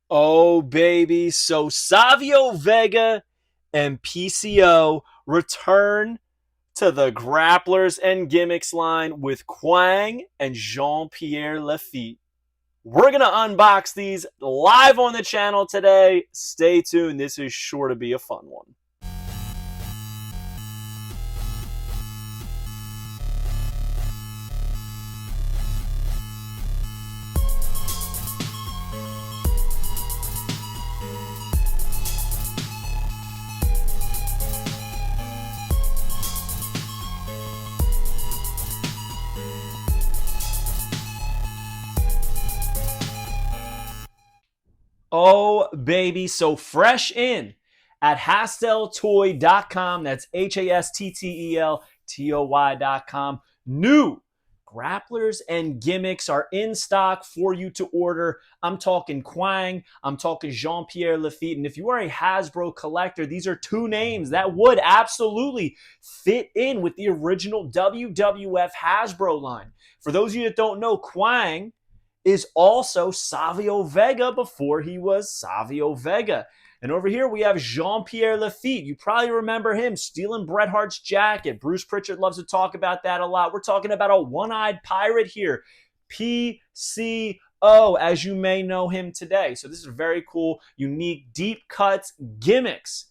Oh, baby. So Savio Vega and PCO return to the Grapplers and Gimmicks line with Kwang and Jean-Pierre Lafitte. We're going to unbox these live on the channel today. Stay tuned. This is sure to be a fun one. Oh, baby. So fresh in at hasteltoy.com. That's HASTTELTOY.com. New grapplers and gimmicks are in stock for you to order. I'm talking Kwang. I'm talking Jean-Pierre Lafitte. And if you are a Hasbro collector, these are two names that would absolutely fit in with the original WWF Hasbro line. For those of you that don't know, Kwang is also Savio Vega before he was Savio Vega. And over here we have Jean-Pierre Lafitte. You probably remember him stealing Bret Hart's jacket. Bruce Pritchard loves to talk about that a lot. We're talking about a one-eyed pirate here. PCO, as you may know him today. So this is very cool, unique, deep cuts, gimmicks.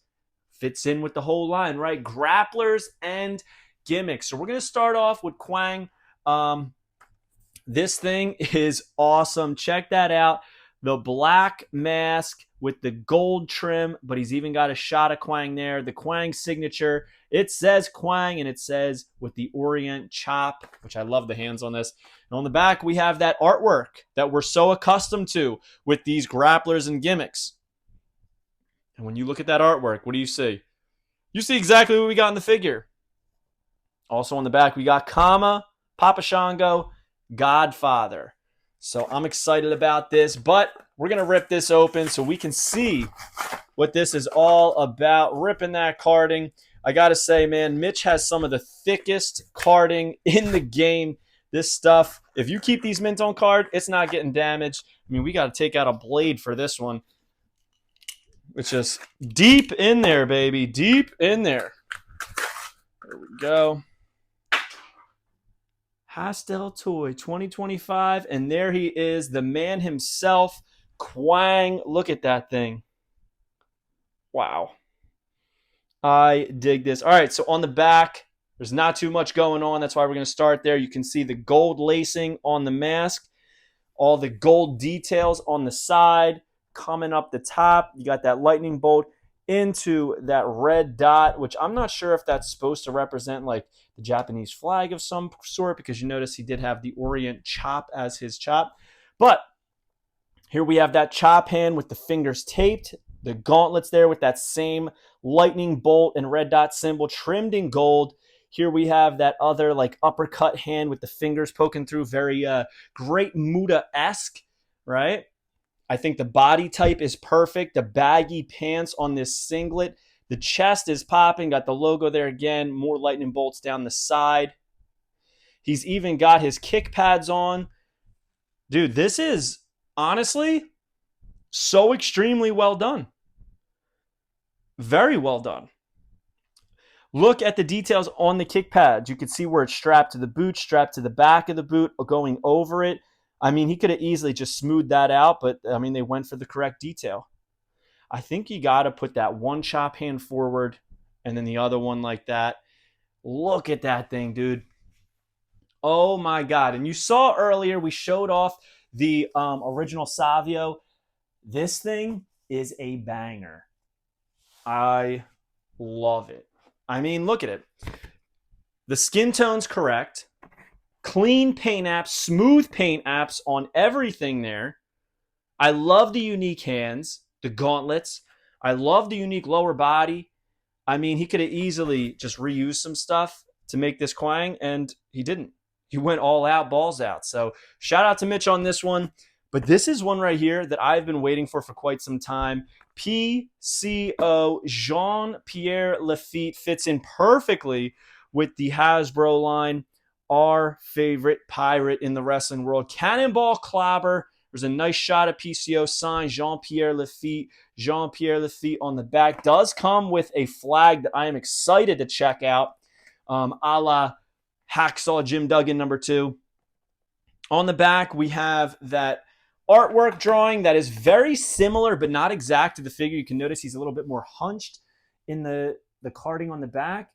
Fits in with the whole line, right? Grapplers and gimmicks. So we're going to start off with Kwang. This thing is awesome. Check that out. The black mask with the gold trim, but he's even got a shot of Kwang there. The Kwang signature. It says Kwang, and it says with the Orient chop, which I love the hands on this. And on the back, we have that artwork that we're so accustomed to with these grapplers and gimmicks. And when you look at that artwork, what do you see? You see exactly what we got in the figure. Also on the back, we got Kama, Papa Shango, Godfather. So I'm excited about this, but we're going to rip this open so we can see what this is all about. Ripping that carding. I got to say, man, Mitch has some of the thickest carding in the game. This stuff, if you keep these mint on card, it's not getting damaged. I mean, we got to take out a blade for this one. It's just deep in there, baby. Deep in there. There we go. Hastel Toy 2025, and there he is, the man himself, Kwang. Look at that thing. Wow. I dig this. All right, so on the back, there's not too much going on. That's why we're going to start there. You can see the gold lacing on the mask, all the gold details on the side, coming up the top. You got that lightning bolt into that red dot, which I'm not sure if that's supposed to represent like the Japanese flag of some sort, because you notice he did have the Orient chop as his chop. But here we have that chop hand with the fingers taped, the gauntlets there with that same lightning bolt and red dot symbol trimmed in gold. Here we have that other like uppercut hand with the fingers poking through, very Great Muta-esque, right? I think the body type is perfect. The baggy pants on this singlet. The chest is popping. Got the logo there again. More lightning bolts down the side. He's even got his kick pads on. Dude, this is honestly so extremely well done. Very well done. Look at the details on the kick pads. You can see where it's strapped to the boot, strapped to the back of the boot, going over it. I mean, he could have easily just smoothed that out, but, I mean, they went for the correct detail. I think you got to put that one chop hand forward and then the other one like that. Look at that thing, dude. Oh, my God. And you saw earlier, we showed off the original Savio. This thing is a banger. I love it. I mean, look at it. The skin tone's correct. Clean paint apps, smooth paint apps on everything there. I love the unique hands, the gauntlets. I love the unique lower body. I mean, he could have easily just reused some stuff to make this Kwang, and he didn't. He went all out, balls out. So shout out to Mitch on this one. But this is one right here that I've been waiting for quite some time. PCO Jean-Pierre Lafitte fits in perfectly with the Hasbro line. Our favorite pirate in the wrestling world. Cannonball Clobber, There's a nice shot of PCO signed Jean-Pierre Lafitte. Jean-Pierre Lafitte on the back. Does come with a flag that I am excited to check out, a la Hacksaw Jim Duggan #2. On the back, we have that artwork drawing that is very similar but not exact to the figure. You can notice he's a little bit more hunched in the carding on the back,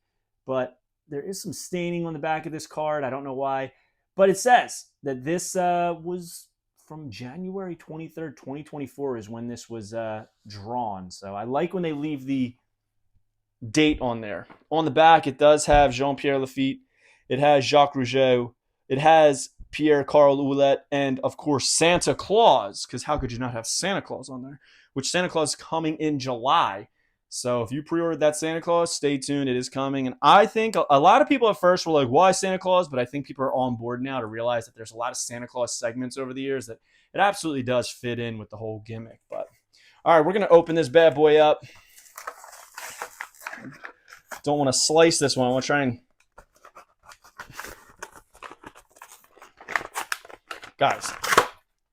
but there is some staining on the back of this card. I don't know why, but it says that this was from January 23rd, 2024 is when this was drawn. So I like when they leave the date on there. On the back, it does have Jean-Pierre Lafitte. It has Jacques Rougeau. It has Pierre Carl Ouellet, and of course Santa Claus, because how could you not have Santa Claus on there? Which Santa Claus is coming in July. So if you pre-ordered that Santa Claus, stay tuned. It is coming. And I think a lot of people at first were like, why Santa Claus? But I think people are on board now to realize that there's a lot of Santa Claus segments over the years that it absolutely does fit in with the whole gimmick. But all right, we're going to open this bad boy up. Don't want to slice this one. I want to try and... Guys,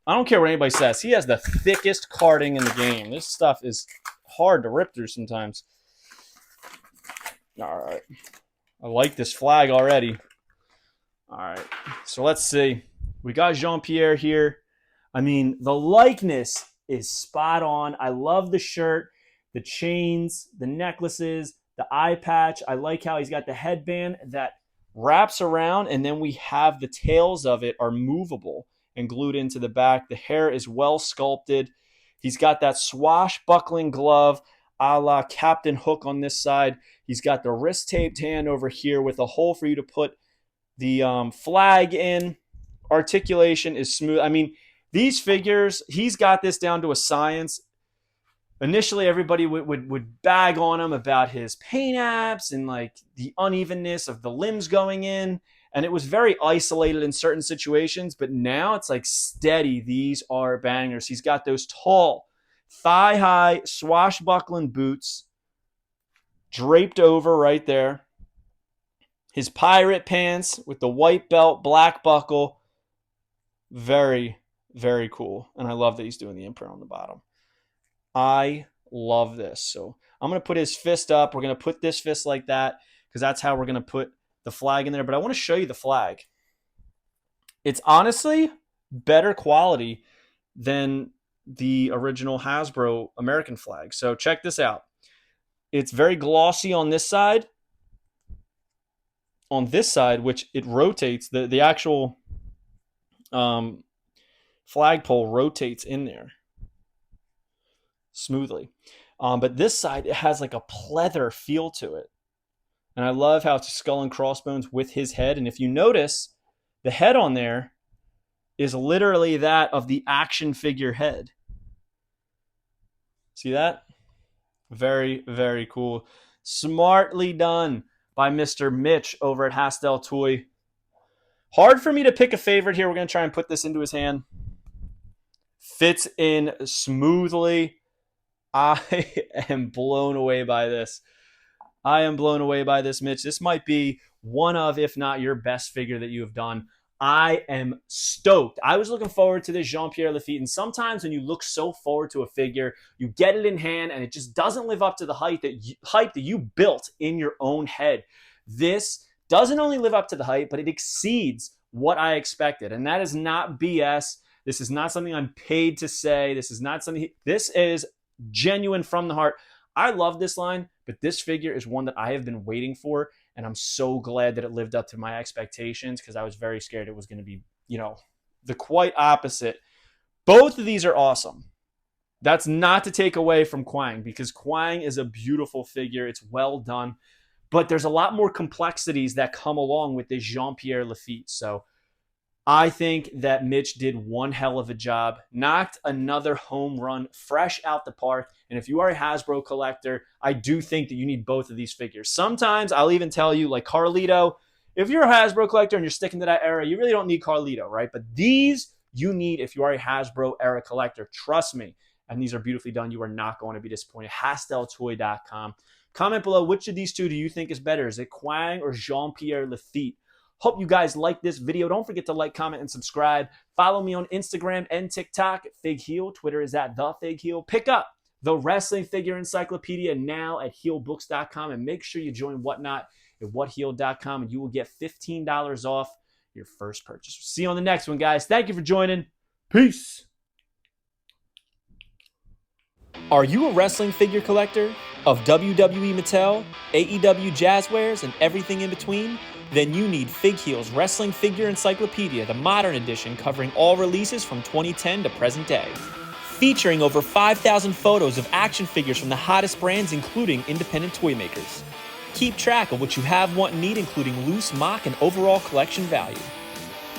I don't care what anybody says. He has the thickest carding in the game. This stuff is hard to rip through sometimes. All right. I like this flag already. All right. So let's see. We got Jean-Pierre here. I mean, the likeness is spot on. I love the shirt, the chains, the necklaces, the eye patch. I like how he's got the headband that wraps around, and then we have the tails of it are movable and glued into the back. The hair is well sculpted. He's got that swashbuckling glove a la Captain Hook on this side. He's got the wrist taped hand over here with a hole for you to put the flag in. Articulation is smooth. I mean, these figures, he's got this down to a science. Initially, everybody would bag on him about his paint apps and like the unevenness of the limbs going in. And it was very isolated in certain situations, but now it's like steady. These are bangers. He's got those tall, thigh-high, swashbuckling boots draped over right there. His pirate pants with the white belt, black buckle. Very, very cool. And I love that he's doing the imprint on the bottom. I love this. So I'm going to put his fist up. We're going to put this fist like that because that's how we're going to put the flag in there. But I want to show you the flag. It's honestly better quality than the original Hasbro American flag. So check this out. It's very glossy on this side. On this side, which it rotates, the actual flagpole rotates in there smoothly. But this side, it has like a pleather feel to it. And I love how it's skull and crossbones with his head. And if you notice, the head on there is literally that of the action figure head. See that? Very, very cool. Smartly done by Mr. Mitch over at Hastel Toy. Hard for me to pick a favorite here. We're going to try and put this into his hand. Fits in smoothly. I am blown away by this. I am blown away by this, Mitch. This might be one of, if not your best figure that you have done. I am stoked. I was looking forward to this Jean-Pierre Lafitte, and sometimes when you look so forward to a figure, you get it in hand, and it just doesn't live up to the hype that you built in your own head. This doesn't only live up to the hype, but it exceeds what I expected, and that is not BS. This is not something I'm paid to say. This is genuine from the heart. I love this line, but this figure is one that I have been waiting for, and I'm so glad that it lived up to my expectations because I was very scared it was going to be, the quite opposite. Both of these are awesome. That's not to take away from Kwang because Kwang is a beautiful figure. It's well done, but there's a lot more complexities that come along with this Jean-Pierre Lafitte. So I think that Mitch did one hell of a job, knocked another home run fresh out the park. And if you are a Hasbro collector, I do think that you need both of these figures. Sometimes I'll even tell you, like Carlito, if you're a Hasbro collector and you're sticking to that era, you really don't need Carlito, right? But these you need if you are a Hasbro era collector. Trust me. And these are beautifully done. You are not going to be disappointed. HastelToy.com. Comment below, which of these two do you think is better? Is it Kwang or Jean-Pierre Lafitte? Hope you guys like this video. Don't forget to like, comment, and subscribe. Follow me on Instagram and TikTok at Fig Heel. Twitter is at The Fig Heel. Pick up the Wrestling Figure Encyclopedia now at heelbooks.com, and make sure you join Whatnot at whatheel.com, and you will get $15 off your first purchase. See you on the next one, guys. Thank you for joining. Peace. Are you a wrestling figure collector of WWE Mattel, AEW Jazzwares, and everything in between? Then you need Fig Heel's Wrestling Figure Encyclopedia, the modern edition covering all releases from 2010 to present day. Featuring over 5,000 photos of action figures from the hottest brands, including independent toy makers. Keep track of what you have, want, and need, including loose, mock, and overall collection value.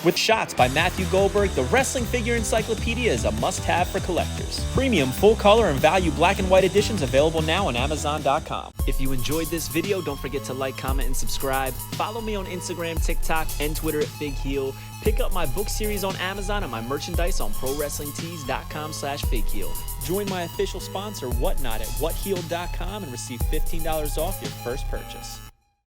With shots by Matthew Goldberg, the Wrestling Figure Encyclopedia is a must-have for collectors. Premium, full-color, and value black and white editions available now on Amazon.com. If you enjoyed this video, don't forget to like, comment, and subscribe. Follow me on Instagram, TikTok, and Twitter at Fig Heel. Pick up my book series on Amazon and my merchandise on ProWrestlingTees.com/FigHeel. Join my official sponsor, Whatnot, at whatheel.com and receive $15 off your first purchase.